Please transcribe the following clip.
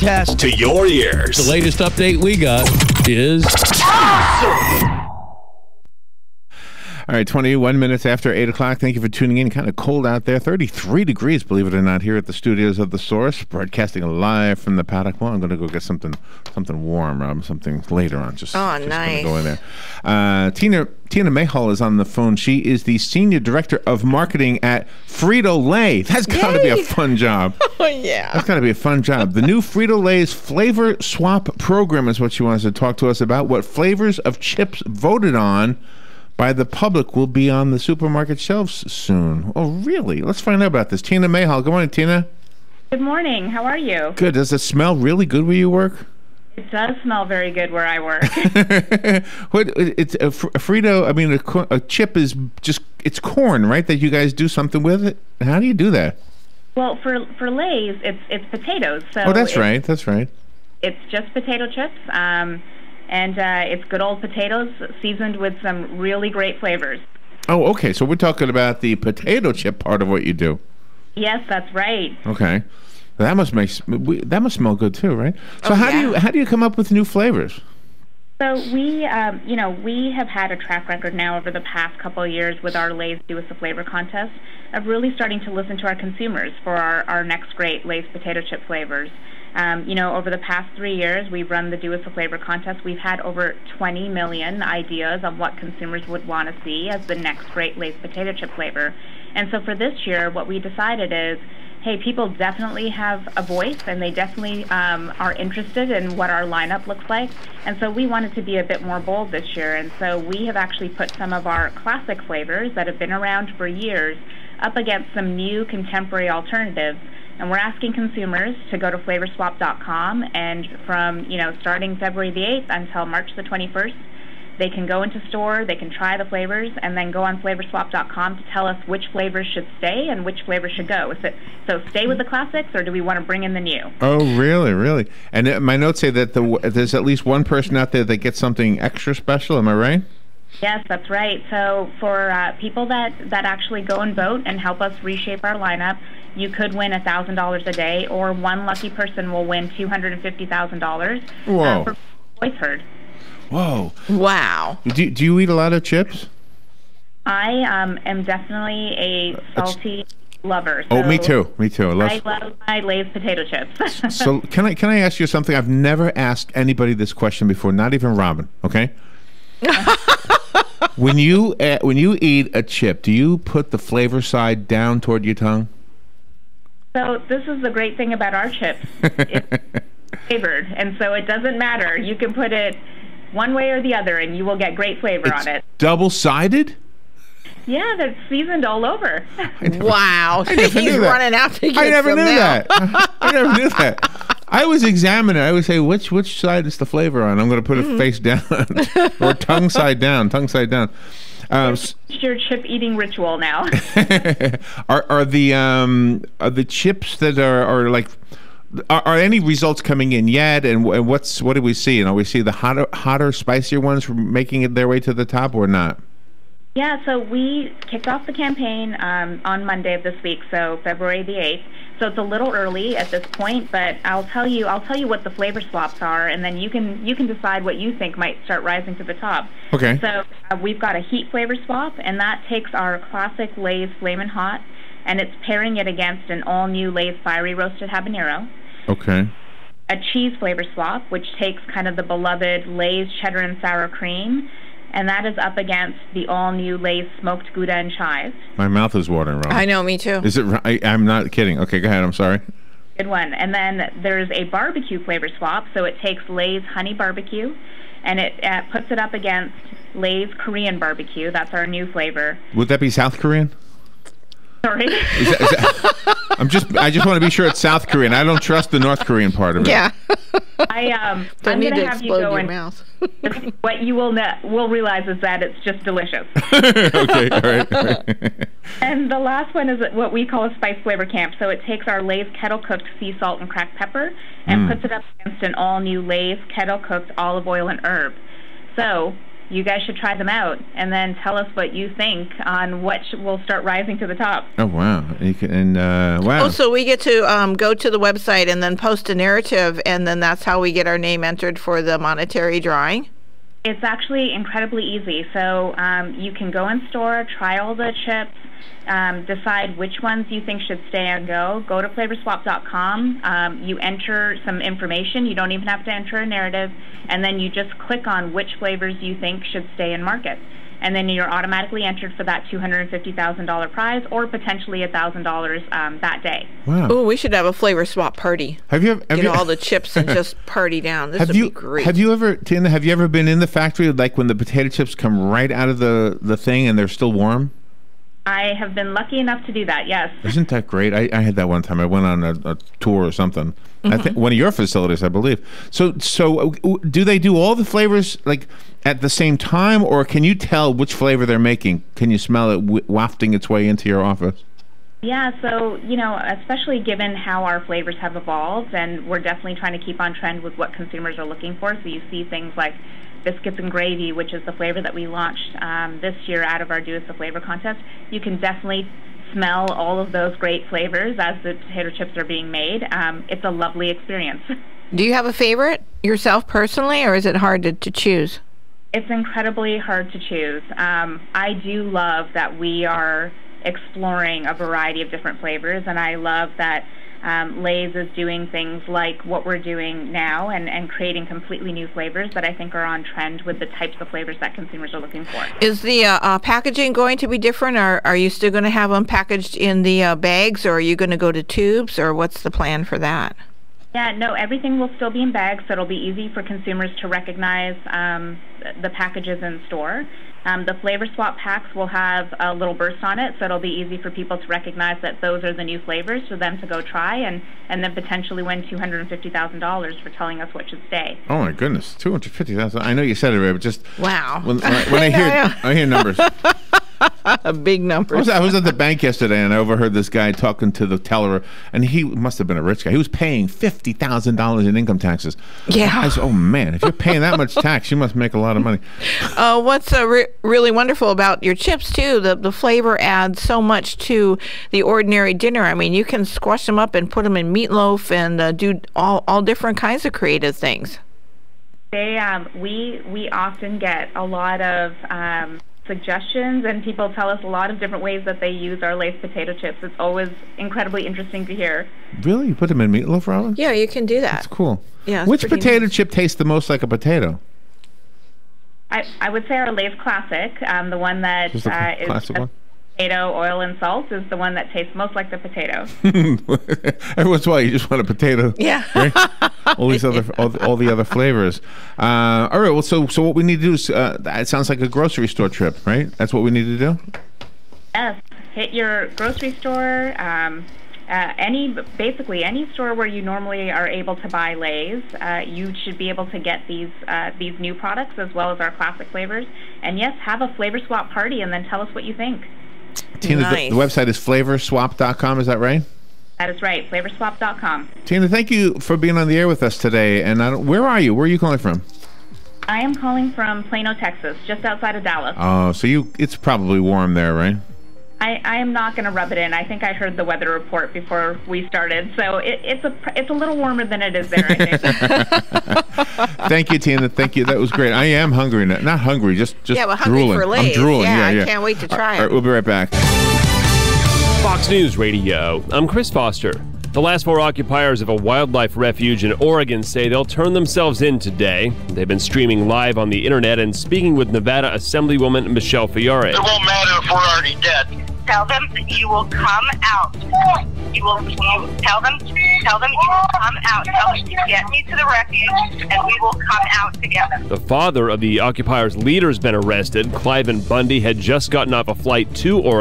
broadcast to your ears. The latest update we got is... All right, 21 minutes after 8 o'clock. Thank you for tuning in. Kind of cold out there. 33 degrees, believe it or not, here at the studios of The Source. Broadcasting live from the paddock. Well, I'm going to go get something warm, something later on. Just nice. Go in there. Tina Mahal is on the phone. She is the Senior Director of Marketing at Frito-Lay. That's got to be a fun job. Oh, yeah. That's got to be a fun job. The new Frito-Lay's Flavor Swap program is what she wants to talk to us about. What flavors of chips voted on by the public will be on the supermarket shelves soon. Oh, really? Let's find out about this. Tina Mahal. Good morning, Tina. Good morning. How are you? Good. Does it smell really good where you work? It does smell very good where I work. It's a Frito. I mean, a chip is just, it's corn, right? That you guys do something with it. How do you do that? Well, for Lay's, it's potatoes. So that's right. That's right. It's just potato chips. And it's good old potatoes seasoned with some really great flavors. Oh, okay. So we're talking about the potato chip part of what you do. Yes, that's right. Okay, that must smell good too, right? So how do you come up with new flavors? So we have had a track record now over the past couple of years with our Lay's Do Us a Flavor contest of really starting to listen to our consumers for our next great Lay's potato chip flavors. Over the past 3 years, we've run the Do Us a Flavor contest. We've had over 20 million ideas of what consumers would want to see as the next great Lay's potato chip flavor. And so for this year, what we decided is, hey, people definitely have a voice, and they definitely are interested in what our lineup looks like. And so we wanted to be a bit more bold this year. And so we have actually put some of our classic flavors that have been around for years up against some new contemporary alternatives. And we're asking consumers to go to flavorswap.com, and from, starting February the 8th until March the 21st, they can go into store, they can try the flavors, and then go on flavorswap.com to tell us which flavors should stay and which flavors should go. So stay with the classics, or do we want to bring in the new? Oh, really, really? And my notes say that there's at least one person out there that gets something extra special. Am I right? Yes, that's right. So for people that actually go and vote and help us reshape our lineup, you could win $1,000 a day, or one lucky person will win $250,000 for voice heard. Whoa! Wow! Do you eat a lot of chips? I am definitely a salty lover. So me too. Me too. I love my Lay's potato chips. So can I ask you something? I've never asked anybody this question before, not even Robin. Okay. When you eat a chip, do you put the flavor side down toward your tongue? So this is the great thing about our chips. It's flavored, and so it doesn't matter. You can put it one way or the other, and you will get great flavor on it. Double-sided? Yeah, they're seasoned all over. Wow. He's running out to get I never knew now. that. I never knew that. I was examining it. I would say, which side is the flavor on? I'm going to put it face down or tongue side down. It's your chip eating ritual now. Are the chips that are like, are any results coming in yet? And what do we see? Are we see the hotter, spicier ones making it their way to the top or not? Yeah, so we kicked off the campaign on Monday of this week, so February the 8th. So it's a little early at this point, but I'll tell you what the flavor swaps are, and then you can decide what you think might start rising to the top. Okay. So we've got a heat flavor swap, and that takes our classic Lay's Flamin' Hot, and it's pairing it against an all-new Lay's Fiery Roasted Habanero. Okay. A cheese flavor swap, which takes kind of the beloved Lay's Cheddar and Sour Cream, and that is up against the all-new Lay's Smoked Gouda and Chives. My mouth is watering, Robin. I know, me too. Is it? I'm not kidding. Okay, go ahead. I'm sorry. Good one. And then there's a barbecue flavor swap, so it takes Lay's Honey Barbecue, and it puts it up against Lay's Korean Barbecue. That's our new flavor. Would that be South Korean? Sorry. I just want to be sure it's South Korean. I don't trust the North Korean part of it. Yeah. I'm going to have you go and mouth. What you will realize is that it's just delicious. Okay, all right. And the last one is what we call a spice flavor camp. So it takes our Lay's kettle cooked sea salt and cracked pepper and puts it up against an all new Lay's kettle cooked olive oil and herb. So you guys should try them out and then tell us what you think on what will start rising to the top. Oh, wow. Wow. Oh, so we get to go to the website and then post a narrative, and then that's how we get our name entered for the monetary drawing? It's actually incredibly easy. So you can go in store, try all the chips, decide which ones you think should stay and go. Go to flavorswap.com. You enter some information. You don't even have to enter a narrative. And then you just click on which flavors you think should stay in market. And then you're automatically entered for that $250,000 prize or potentially $1,000 that day. Wow. Oh, we should have a flavor swap party. Get all the chips and just party down. This would be great. Tina, have you ever been in the factory, like when the potato chips come right out of the thing and they're still warm? I have been lucky enough to do that, yes. Isn't that great? I had that one time. I went on a tour or something. I think one of your facilities, I believe. So do they do all the flavors like at the same time, or can you tell which flavor they're making? Can you smell it wafting its way into your office? Yeah, so, especially given how our flavors have evolved, and we're definitely trying to keep on trend with what consumers are looking for. So you see things like biscuits and gravy, which is the flavor that we launched this year out of our Do Us a Flavor contest. You can definitely smell all of those great flavors as the potato chips are being made. It's a lovely experience. Do you have a favorite yourself personally, or is it hard to choose? It's incredibly hard to choose. I do love that we are exploring a variety of different flavors, and I love that Lay's is doing things like what we're doing now and creating completely new flavors that I think are on trend with the types of flavors that consumers are looking for. Is the packaging going to be different, or are you still going to have them packaged in the bags, or are you going to go to tubes, or what's the plan for that? Yeah, no, everything will still be in bags, so it'll be easy for consumers to recognize the packages in store. The Flavor Swap packs will have a little burst on it, so it'll be easy for people to recognize that those are the new flavors for them to go try and then potentially win $250,000 for telling us what should stay. Oh, my goodness, $250,000. I know you said it, Ray, but just... Wow. When I hear numbers... A big number. I was at the bank yesterday, and I overheard this guy talking to the teller, and he must have been a rich guy. He was paying $50,000 in income taxes. Yeah. I said, oh, man, if you're paying that much tax, you must make a lot of money. What's really wonderful about your chips, too, the flavor adds so much to the ordinary dinner. I mean, you can squash them up and put them in meatloaf and do all different kinds of creative things. We often get a lot of... suggestions, and people tell us a lot of different ways that they use our Lay's potato chips. It's always incredibly interesting to hear. Really? You put them in meatloaf, Robin? Yeah, you can do that. That's cool. Yeah. Which potato chip tastes the most like a potato? I would say our Lay's Classic, the one that is potato, oil, and salt, is the one that tastes most like the potato. Every once in a while, you just want a potato. Yeah. Right? All these other, all the other flavors. All right. Well, so what we need to do is, it sounds like a grocery store trip, right? That's what we need to do. Yes. Hit your grocery store. Basically any store where you normally are able to buy Lay's, you should be able to get these new products as well as our classic flavors. And yes, have a flavor swap party and then tell us what you think. Tina, nice. the website is flavorswap.com. Is that right? That is right, flavorswap.com. Tina, thank you for being on the air with us today. And where are you? Where are you calling from? I am calling from Plano, Texas, just outside of Dallas. Oh, so it's probably warm there, right? I am not going to rub it in. I think I heard the weather report before we started, so it's a little warmer than it is there, I think. Thank you, Tina. Thank you. That was great. I am hungry now. Not hungry, just yeah, but drooling. Hungry for Lay's. I'm drooling. Yeah, yeah. I can't wait to try it. All right, we'll be right back. Fox News Radio. I'm Chris Foster. The last 4 occupiers of a wildlife refuge in Oregon say they'll turn themselves in today. They've been streaming live on the internet and speaking with Nevada Assemblywoman Michelle Fiore. It won't matter if we're already dead. Tell them that you will come out. You tell them you will come out. Tell them to get me to the refuge, and we will come out together. The father of the occupiers' leader's been arrested. Cliven Bundy had just gotten off a flight to Oregon.